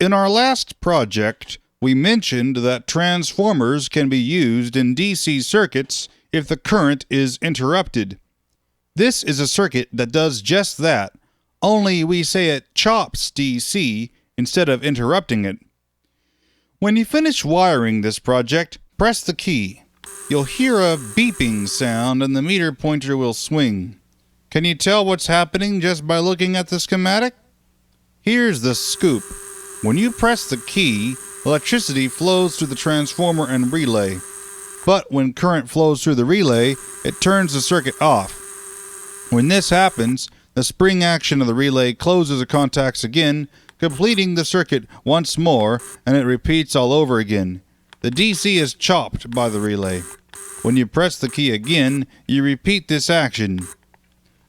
In our last project, we mentioned that transformers can be used in DC circuits if the current is interrupted. This is a circuit that does just that, only we say it chops DC instead of interrupting it. When you finish wiring this project, press the key. You'll hear a beeping sound and the meter pointer will swing. Can you tell what's happening just by looking at the schematic? Here's the scoop. When you press the key, electricity flows through the transformer and relay. But when current flows through the relay, it turns the circuit off. When this happens, the spring action of the relay closes the contacts again, completing the circuit once more, and it repeats all over again. The DC is chopped by the relay. When you press the key again, you repeat this action.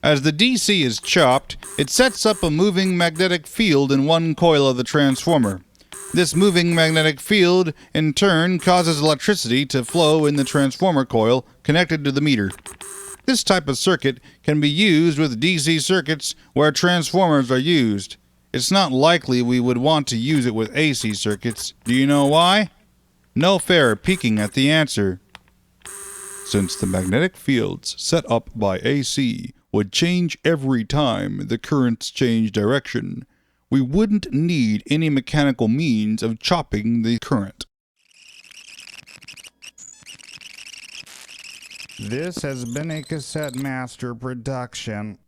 As the DC is chopped, it sets up a moving magnetic field in one coil of the transformer. This moving magnetic field, in turn, causes electricity to flow in the transformer coil connected to the meter. This type of circuit can be used with DC circuits where transformers are used. It's not likely we would want to use it with AC circuits. Do you know why? No fair peeking at the answer. Since the magnetic fields set up by AC would change every time the currents change direction, we wouldn't need any mechanical means of chopping the current. This has been a Cassette Master production.